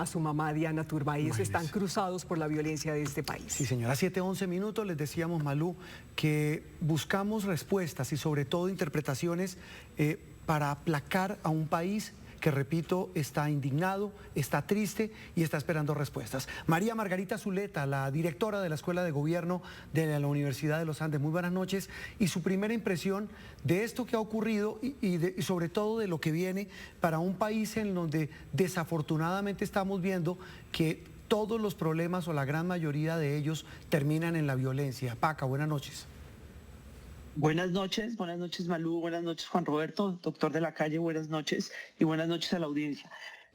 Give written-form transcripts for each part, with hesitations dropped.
a su mamá Diana Turbay. Imagínese. Están cruzados por la violencia de este país. Sí, señora, 7:11 minutos, les decíamos, Malú, que buscamos respuestas y sobre todo interpretaciones para aplacar a un país que, repito, está indignado, está triste y está esperando respuestas. María Margarita Zuleta, la directora de la Escuela de Gobierno de la Universidad de los Andes, muy buenas noches. Y su primera impresión de esto que ha ocurrido y sobre todo de lo que viene para un país en donde desafortunadamente estamos viendo que todos los problemas o la gran mayoría de ellos terminan en la violencia. Paca, buenas noches. Buenas noches Malú, buenas noches Juan Roberto, doctor de la calle, buenas noches y buenas noches a la audiencia.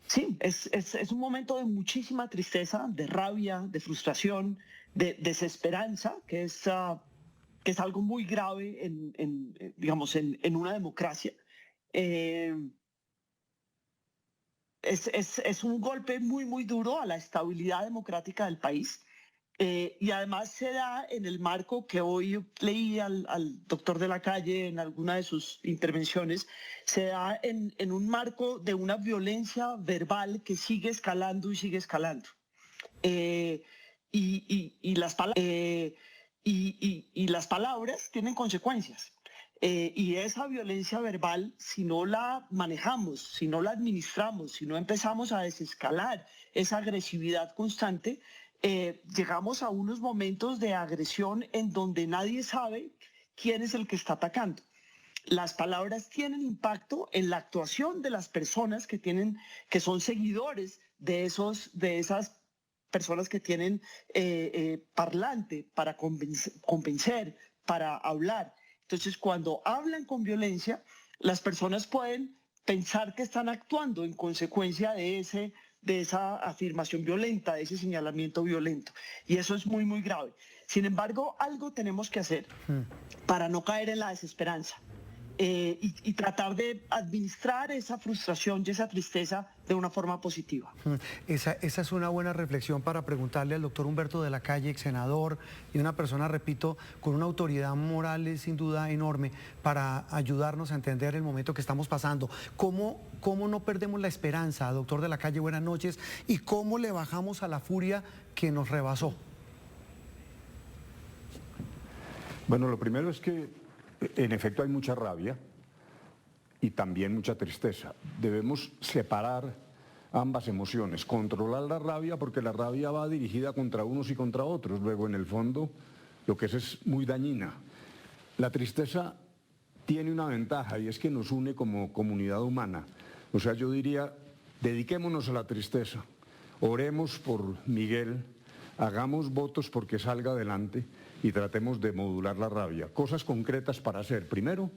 Sí, es un momento de muchísima tristeza, de rabia, de frustración, de desesperanza, que es algo muy grave en una democracia. Es un golpe muy duro a la estabilidad democrática del país. Y además se da en el marco que hoy leí al doctor de la calle en alguna de sus intervenciones, se da en un marco de una violencia verbal que sigue escalando y sigue escalando. Las palabras tienen consecuencias. Y esa violencia verbal, si no la manejamos, si no la administramos, si no empezamos a desescalar esa agresividad constante, llegamos a unos momentos de agresión en donde nadie sabe quién es el que está atacando. Las palabras tienen impacto en la actuación de las personas que son seguidores de esas personas que tienen parlante para convencer, para hablar. Entonces, cuando hablan con violencia, las personas pueden pensar que están actuando en consecuencia de esa afirmación violenta, de ese señalamiento violento. Y eso es muy grave. Sin embargo, algo tenemos que hacer para no caer en la desesperanza y tratar de administrar esa frustración y esa tristeza de una forma positiva. Esa es una buena reflexión para preguntarle al doctor Humberto de la Calle, ex senador, y una persona, repito, con una autoridad moral sin duda enorme para ayudarnos a entender el momento que estamos pasando. ¿Cómo no perdemos la esperanza, doctor de la Calle? Buenas noches. ¿Y cómo le bajamos a la furia que nos rebasó? Bueno, lo primero es que en efecto hay mucha rabia y también mucha tristeza. Debemos separar ambas emociones, controlar la rabia porque la rabia va dirigida contra unos y contra otros. Luego, en el fondo, lo que es muy dañina. La tristeza tiene una ventaja y es que nos une como comunidad humana. O sea, yo diría, dediquémonos a la tristeza, oremos por Miguel, hagamos votos porque salga adelante y tratemos de modular la rabia. Cosas concretas para hacer. Primero,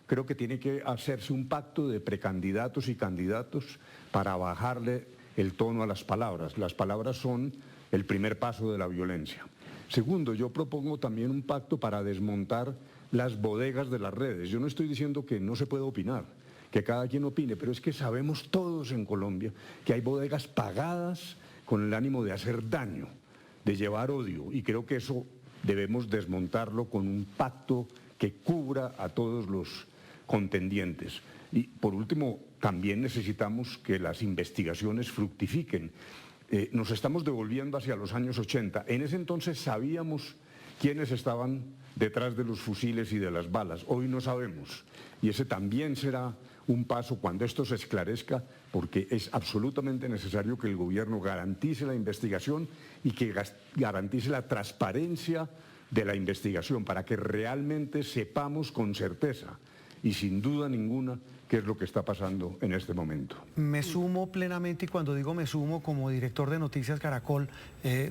creo que tiene que hacerse un pacto de precandidatos y candidatos para bajarle el tono a las palabras. Las palabras son el primer paso de la violencia. Segundo, yo propongo también un pacto para desmontar las bodegas de las redes. Yo no estoy diciendo que no se puede opinar, que cada quien opine, pero es que sabemos todos en Colombia que hay bodegas pagadas con el ánimo de hacer daño, de llevar odio, y creo que eso debemos desmontarlo con un pacto que cubra a todos los contendientes. Y por último, también necesitamos que las investigaciones fructifiquen. Nos estamos devolviendo hacia los años 80. En ese entonces sabíamos quiénes estaban detrás de los fusiles y de las balas. Hoy no sabemos. Y ese también será un paso cuando esto se esclarezca, porque es absolutamente necesario que el gobierno garantice la investigación y que garantice la transparencia de la investigación para que realmente sepamos con certeza y sin duda ninguna qué es lo que está pasando en este momento. Me sumo plenamente, y cuando digo me sumo como director de Noticias Caracol,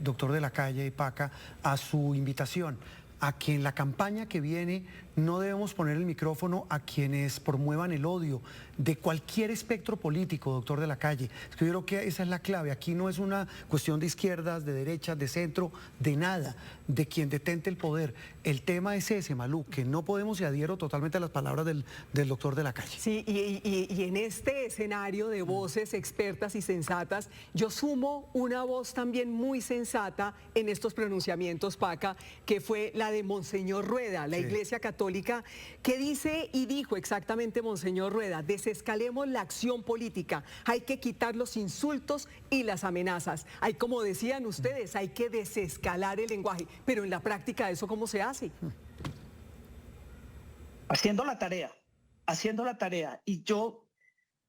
doctor de la Calle y Paca, a su invitación a que en la campaña que viene no debemos poner el micrófono a quienes promuevan el odio de cualquier espectro político, doctor de la Calle. Es que yo creo que esa es la clave. Aquí no es una cuestión de izquierdas, de derechas, de centro, de nada, de quien detente el poder. El tema es ese, Malú, que no podemos, y adhiero totalmente a las palabras del doctor de la Calle. Sí, y en este escenario de voces expertas y sensatas, yo sumo una voz también muy sensata en estos pronunciamientos, Paca, que fue la de Monseñor Rueda. La Iglesia Católica Católica. ¿Qué dice y dijo exactamente Monseñor Rueda? Desescalemos la acción política, hay que quitar los insultos y las amenazas. Hay, como decían ustedes, hay que desescalar el lenguaje, pero en la práctica ¿eso cómo se hace? Haciendo la tarea. Y yo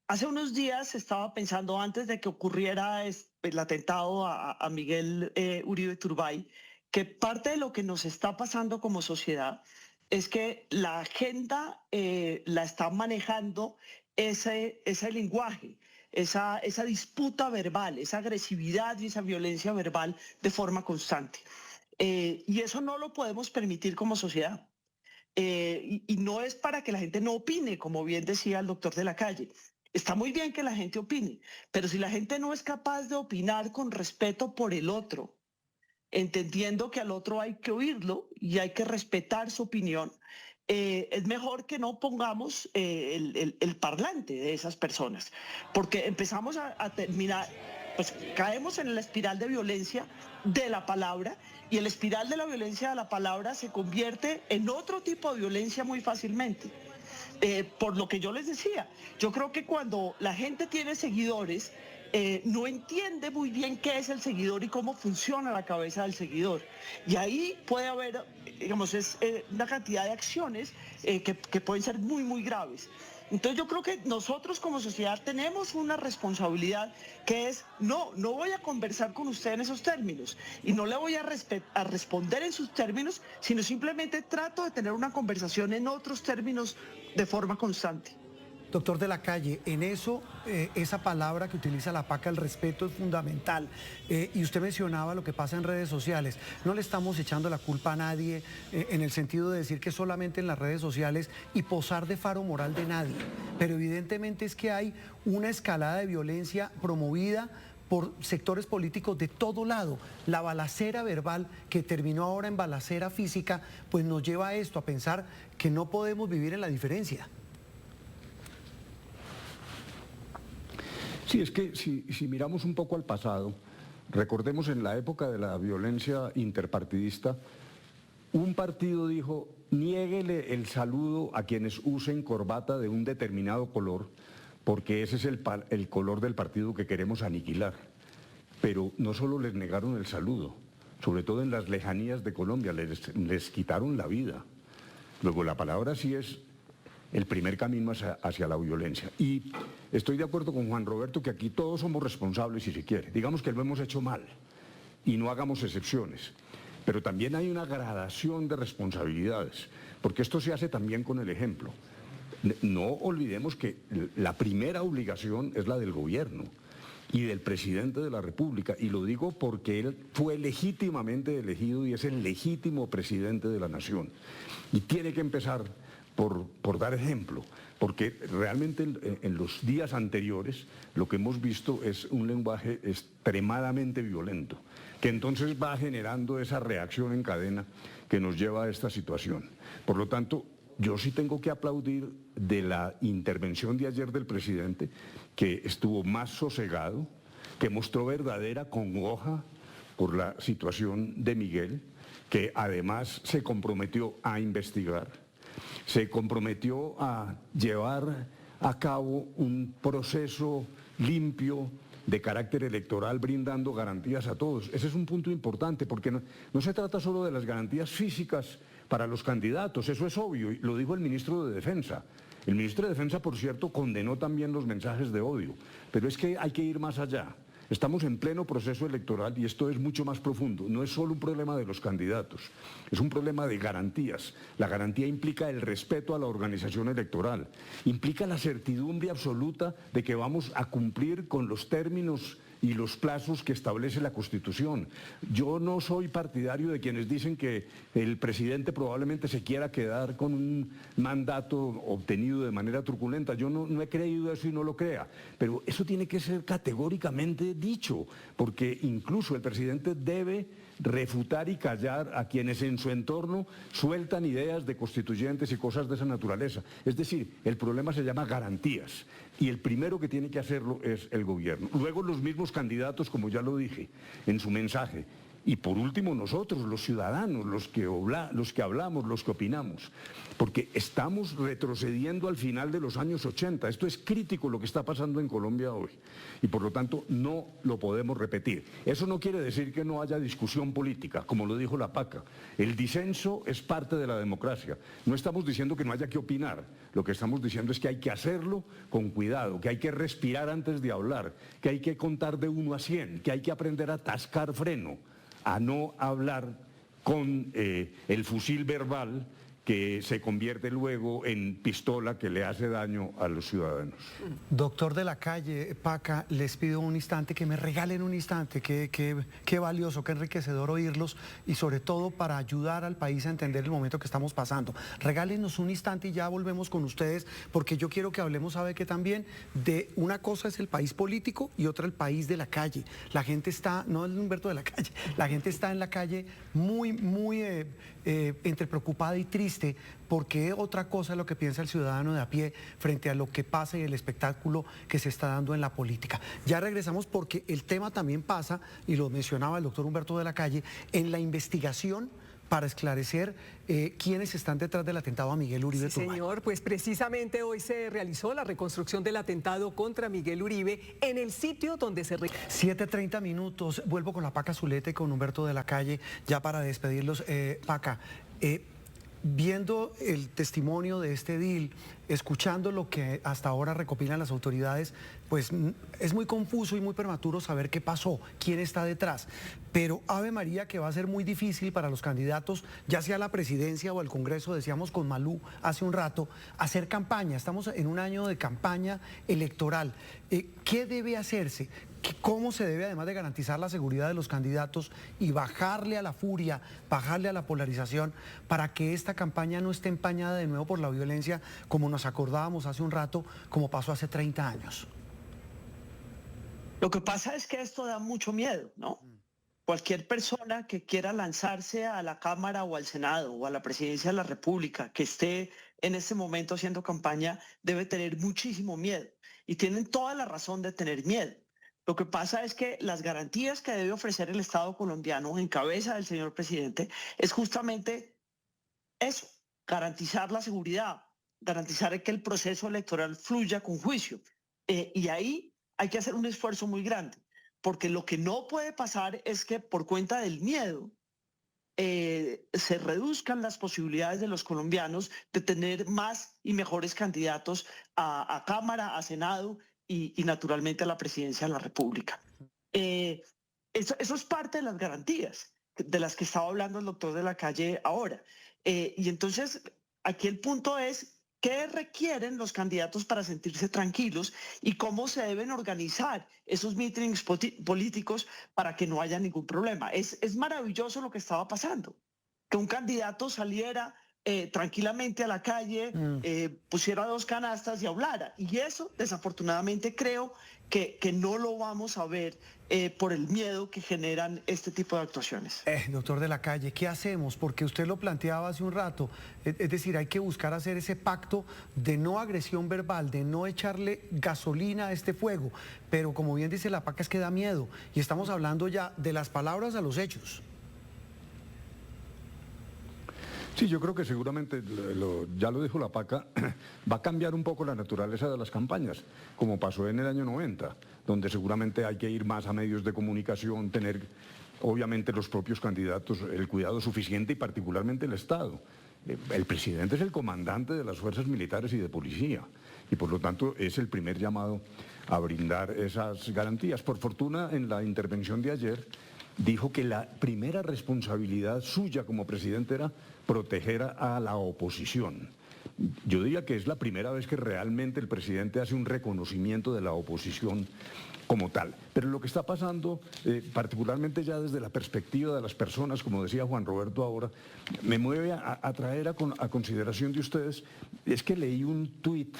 hace unos días estaba pensando, antes de que ocurriera el atentado a Miguel Uribe Turbay, que parte de lo que nos está pasando como sociedad es que la agenda la está manejando ese lenguaje, esa disputa verbal, esa agresividad y esa violencia verbal de forma constante. Y eso no lo podemos permitir como sociedad. Y no es para que la gente no opine, como bien decía el doctor de la calle. Está muy bien que la gente opine, pero si la gente no es capaz de opinar con respeto por el otro, entendiendo que al otro hay que oírlo y hay que respetar su opinión, es mejor que no pongamos el parlante de esas personas, porque empezamos a terminar, pues caemos en la espiral de violencia de la palabra, y el espiral de la violencia de la palabra se convierte en otro tipo de violencia muy fácilmente. Por lo que yo les decía, yo creo que cuando la gente tiene seguidores, no entiende muy bien qué es el seguidor y cómo funciona la cabeza del seguidor. Y ahí puede haber, digamos, una cantidad de acciones que pueden ser muy, muy graves. Entonces yo creo que nosotros como sociedad tenemos una responsabilidad que es, no voy a conversar con usted en esos términos y no le voy a responder en sus términos, sino simplemente trato de tener una conversación en otros términos de forma constante. Doctor de la Calle, en eso, esa palabra que utiliza la PACA, el respeto, es fundamental. Y usted mencionaba lo que pasa en redes sociales. No le estamos echando la culpa a nadie en el sentido de decir que solamente en las redes sociales y posar de faro moral de nadie. Pero evidentemente es que hay una escalada de violencia promovida por sectores políticos de todo lado. La balacera verbal que terminó ahora en balacera física, pues nos lleva a esto, a pensar que no podemos vivir en la diferencia. Sí, es que si miramos un poco al pasado, recordemos en la época de la violencia interpartidista, un partido dijo, niéguele el saludo a quienes usen corbata de un determinado color, porque ese es el color del partido que queremos aniquilar. Pero no solo les negaron el saludo, sobre todo en las lejanías de Colombia, les quitaron la vida. Luego la palabra sí es el primer camino hacia la violencia. Y estoy de acuerdo con Juan Roberto que aquí todos somos responsables, si se quiere. Digamos que lo hemos hecho mal y no hagamos excepciones. Pero también hay una gradación de responsabilidades, porque esto se hace también con el ejemplo. No olvidemos que la primera obligación es la del gobierno y del presidente de la República, y lo digo porque él fue legítimamente elegido y es el legítimo presidente de la nación. Y tiene que empezar por dar ejemplo, porque realmente en los días anteriores lo que hemos visto es un lenguaje extremadamente violento, que entonces va generando esa reacción en cadena que nos lleva a esta situación. Por lo tanto, yo sí tengo que aplaudir de la intervención de ayer del presidente, que estuvo más sosegado, que mostró verdadera congoja por la situación de Miguel, que además se comprometió a investigar, se comprometió a llevar a cabo un proceso limpio de carácter electoral, brindando garantías a todos. Ese es un punto importante, porque no se trata solo de las garantías físicas para los candidatos, eso es obvio, y lo dijo el ministro de Defensa. El ministro de Defensa, por cierto, condenó también los mensajes de odio, pero es que hay que ir más allá. Estamos en pleno proceso electoral y esto es mucho más profundo. No es solo un problema de los candidatos, es un problema de garantías. La garantía implica el respeto a la organización electoral, implica la certidumbre absoluta de que vamos a cumplir con los términos y los plazos que establece la Constitución. Yo no soy partidario de quienes dicen que el presidente probablemente se quiera quedar con un mandato obtenido de manera truculenta. Yo no he creído eso y no lo crea, pero eso tiene que ser categóricamente dicho, porque incluso el presidente debe refutar y callar a quienes en su entorno sueltan ideas de constituyentes y cosas de esa naturaleza. Es decir, el problema se llama garantías y el primero que tiene que hacerlo es el gobierno. Luego los mismos candidatos, como ya lo dije en su mensaje, Y por último nosotros, los ciudadanos, los que hablamos, los que opinamos, porque estamos retrocediendo al final de los años 80. Esto es crítico lo que está pasando en Colombia hoy y por lo tanto no lo podemos repetir. Eso no quiere decir que no haya discusión política, como lo dijo la PACA. El disenso es parte de la democracia. No estamos diciendo que no haya que opinar, lo que estamos diciendo es que hay que hacerlo con cuidado, que hay que respirar antes de hablar, que hay que contar de 1 a 100, que hay que aprender a atascar freno, a no hablar con el fusil verbal que se convierte luego en pistola que le hace daño a los ciudadanos. Doctor de la Calle, Paca, les pido un instante, que me regalen un instante, qué valioso, qué enriquecedor oírlos y sobre todo para ayudar al país a entender el momento que estamos pasando. Regálenos un instante y ya volvemos con ustedes, porque yo quiero que hablemos, sabe que también, de una cosa es el país político y otra el país de la calle. La gente está, no es Humberto de la Calle, la gente está en la calle muy entre preocupada y triste, porque otra cosa es lo que piensa el ciudadano de a pie frente a lo que pasa y el espectáculo que se está dando en la política. Ya regresamos porque el tema también pasa, y lo mencionaba el doctor Humberto de la Calle, en la investigación para esclarecer quiénes están detrás del atentado a Miguel Uribe Sí, Turbay. señor, pues precisamente hoy se realizó la reconstrucción del atentado contra Miguel Uribe en el sitio donde se... 7:30 minutos, vuelvo con la Paca Zuleta y con Humberto de la Calle, ya para despedirlos. Paca, viendo el testimonio de este edil, escuchando lo que hasta ahora recopilan las autoridades, pues es muy confuso y muy prematuro saber qué pasó, quién está detrás. Pero Ave María, que va a ser muy difícil para los candidatos, ya sea a la presidencia o al Congreso, decíamos con Malú hace un rato, hacer campaña. Estamos en un año de campaña electoral. ¿Qué debe hacerse? ¿Cómo se debe, además de garantizar la seguridad de los candidatos y bajarle a la furia, bajarle a la polarización, para que esta campaña no esté empañada de nuevo por la violencia, como nos acordábamos hace un rato, como pasó hace 30 años? Lo que pasa es que esto da mucho miedo, ¿no? Cualquier persona que quiera lanzarse a la Cámara o al Senado o a la Presidencia de la República, que esté en este momento haciendo campaña, debe tener muchísimo miedo. Y tienen toda la razón de tener miedo. Lo que pasa es que las garantías que debe ofrecer el Estado colombiano en cabeza del señor presidente es justamente eso, garantizar la seguridad, garantizar que el proceso electoral fluya con juicio. Y ahí hay que hacer un esfuerzo muy grande, porque lo que no puede pasar es que por cuenta del miedo se reduzcan las posibilidades de los colombianos de tener más y mejores candidatos a Cámara, a Senado y naturalmente a la presidencia de la República. Eso es parte de las garantías de las que estaba hablando el doctor de la Calle ahora. Y entonces aquí el punto es qué requieren los candidatos para sentirse tranquilos y cómo se deben organizar esos mítines políticos para que no haya ningún problema. Es maravilloso lo que estaba pasando, que un candidato saliera tranquilamente a la calle, pusiera 2 canastas y hablara. Y eso, desafortunadamente, creo que no lo vamos a ver por el miedo que generan este tipo de actuaciones. Doctor de la Calle, ¿qué hacemos? Porque usted lo planteaba hace un rato, es decir, hay que buscar hacer ese pacto de no agresión verbal, de no echarle gasolina a este fuego, pero como bien dice la Paca, es que da miedo, y estamos hablando ya de las palabras a los hechos. Sí, yo creo que seguramente, ya lo dijo la Paca, va a cambiar un poco la naturaleza de las campañas, como pasó en el año 90, donde seguramente hay que ir más a medios de comunicación, tener obviamente los propios candidatos el cuidado suficiente y particularmente el Estado. El presidente es el comandante de las fuerzas militares y de policía y por lo tanto es el primer llamado a brindar esas garantías. Por fortuna, en la intervención de ayer dijo que la primera responsabilidad suya como presidente era proteger a la oposición. Yo diría que es la primera vez que realmente el presidente hace un reconocimiento de la oposición como tal. Pero lo que está pasando, particularmente ya desde la perspectiva de las personas, como decía Juan Roberto ahora, me mueve a traer a consideración de ustedes, es que leí un tuit,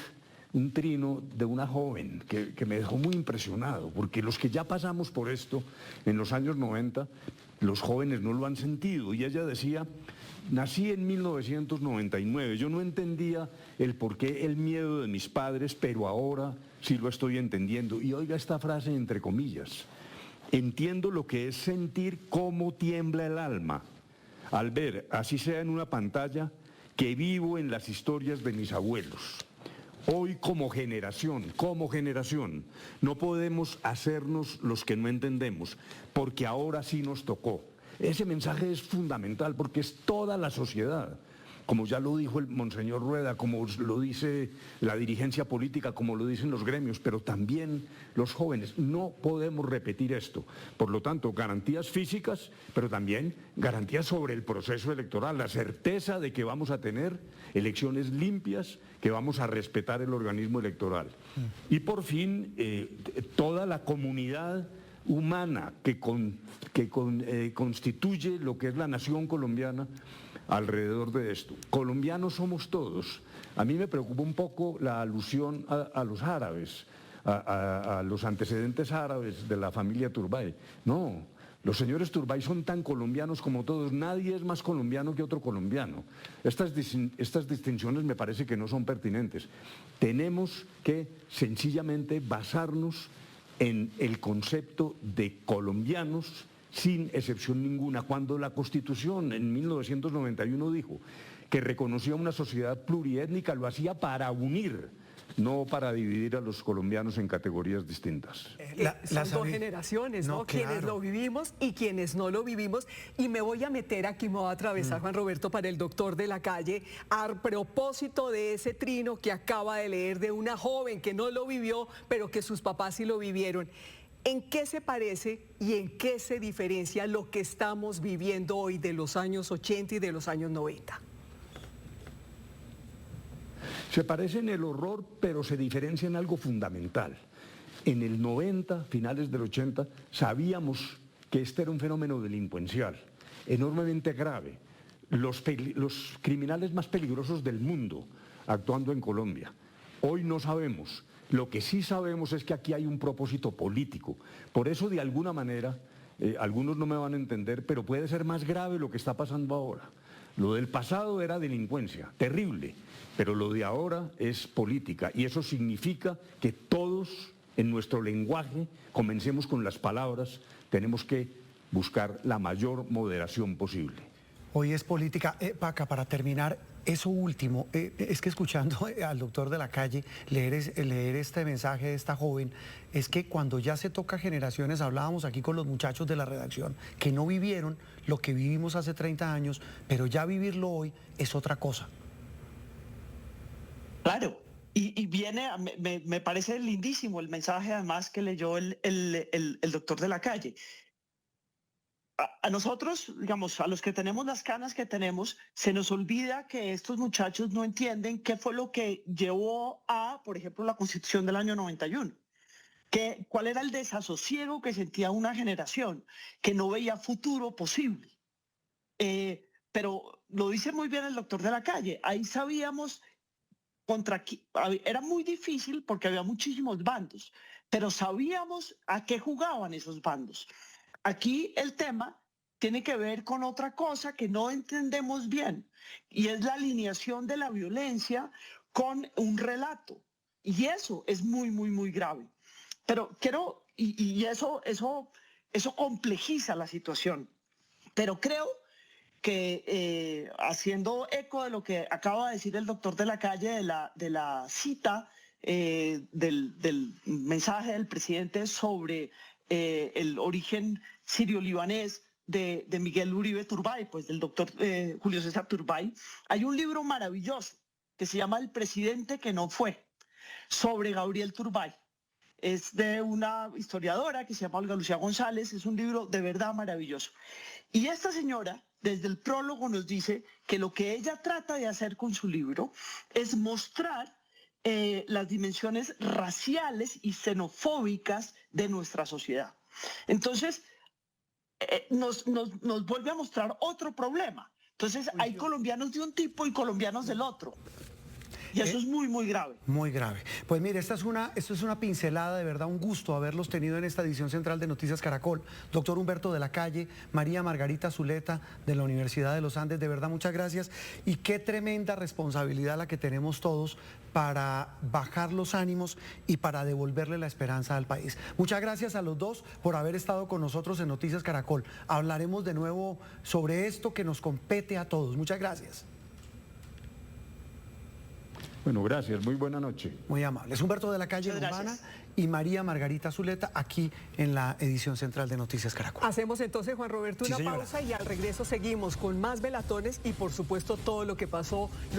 un trino de una joven que me dejó muy impresionado, porque los que ya pasamos por esto en los años 90, los jóvenes no lo han sentido, y ella decía: nací en 1999, yo no entendía el porqué, el miedo de mis padres, pero ahora sí lo estoy entendiendo. Y oiga esta frase entre comillas: entiendo lo que es sentir cómo tiembla el alma al ver, así sea en una pantalla, que vivo en las historias de mis abuelos. Hoy como generación, no podemos hacernos los que no entendemos, porque ahora sí nos tocó. Ese mensaje es fundamental porque es toda la sociedad. Como ya lo dijo el monseñor Rueda, como lo dice la dirigencia política, como lo dicen los gremios, pero también los jóvenes. No podemos repetir esto. Por lo tanto, garantías físicas, pero también garantías sobre el proceso electoral, la certeza de que vamos a tener elecciones limpias, que vamos a respetar el organismo electoral. Y por fin, toda la comunidad humana que constituye lo que es la nación colombiana, alrededor de esto. Colombianos somos todos. A mí me preocupa un poco la alusión a los árabes, a los antecedentes árabes de la familia Turbay. No, los señores Turbay son tan colombianos como todos. Nadie es más colombiano que otro colombiano. Estas distinciones me parece que no son pertinentes. Tenemos que sencillamente basarnos en el concepto de colombianos sin excepción ninguna. Cuando la Constitución en 1991 dijo que reconocía una sociedad pluriétnica, lo hacía para unir, no para dividir a los colombianos en categorías distintas. Son dos generaciones, ¿no? Claro. Quienes lo vivimos y quienes no lo vivimos. Y me voy a meter aquí, me voy a atravesar, Juan Roberto, para el doctor de la calle, a propósito de ese trino que acaba de leer de una joven que no lo vivió, pero que sus papás sí lo vivieron. ¿En qué se parece y en qué se diferencia lo que estamos viviendo hoy de los años 80 y de los años 90? Se parece en el horror, pero se diferencia en algo fundamental. En el 90, finales del 80, sabíamos que este era un fenómeno delincuencial, enormemente grave. Los criminales más peligrosos del mundo actuando en Colombia. Hoy no sabemos. Lo que sí sabemos es que aquí hay un propósito político. Por eso, de alguna manera, algunos no me van a entender, pero puede ser más grave lo que está pasando ahora. Lo del pasado era delincuencia, terrible, pero lo de ahora es política. Y eso significa que todos, en nuestro lenguaje, comencemos con las palabras, tenemos que buscar la mayor moderación posible. Hoy es política. Paca, para terminar, eso último, es que escuchando al doctor de la calle leer este mensaje de esta joven, es que cuando ya se toca generaciones, hablábamos aquí con los muchachos de la redacción, que no vivieron lo que vivimos hace 30 años, pero ya vivirlo hoy es otra cosa. Claro, y viene, me parece lindísimo el mensaje además que leyó el doctor de la calle. A nosotros, digamos, a los que tenemos las canas que tenemos, se nos olvida que estos muchachos no entienden qué fue lo que llevó a, por ejemplo, la Constitución del año 91. ¿Cuál era el desasosiego que sentía una generación que no veía futuro posible? Pero lo dice muy bien el doctor de la calle. Ahí sabíamos era muy difícil porque había muchísimos bandos, pero sabíamos a qué jugaban esos bandos. Aquí el tema tiene que ver con otra cosa que no entendemos bien, y es la alineación de la violencia con un relato. Y eso es muy, muy, muy grave. Pero eso complejiza la situación. Pero creo que haciendo eco de lo que acaba de decir el doctor de la calle, de la cita del mensaje del presidente sobre el origen sirio-libanés de Miguel Uribe Turbay, pues del doctor Julio César Turbay, hay un libro maravilloso que se llama El presidente que no fue, sobre Gabriel Turbay. Es de una historiadora que se llama Olga Lucía González, es un libro de verdad maravilloso. Y esta señora, desde el prólogo, nos dice que lo que ella trata de hacer con su libro es mostrar las dimensiones raciales y xenofóbicas de nuestra sociedad. Entonces, nos vuelve a mostrar otro problema. Entonces, hay colombianos de un tipo y colombianos del otro. Y eso es muy, muy grave. Muy grave. Pues mire, esto es una pincelada, de verdad, un gusto haberlos tenido en esta edición central de Noticias Caracol. Doctor Humberto de la Calle, María Margarita Zuleta de la Universidad de los Andes, de verdad, muchas gracias. Y qué tremenda responsabilidad la que tenemos todos para bajar los ánimos y para devolverle la esperanza al país. Muchas gracias a los dos por haber estado con nosotros en Noticias Caracol. Hablaremos de nuevo sobre esto que nos compete a todos. Muchas gracias. Bueno, gracias. Muy buena noche. Muy amables. Humberto de la Calle Urbana y María Margarita Zuleta aquí en la edición central de Noticias Caracol. Hacemos entonces, Juan Roberto, una pausa y al regreso seguimos con más velatones y por supuesto todo lo que pasó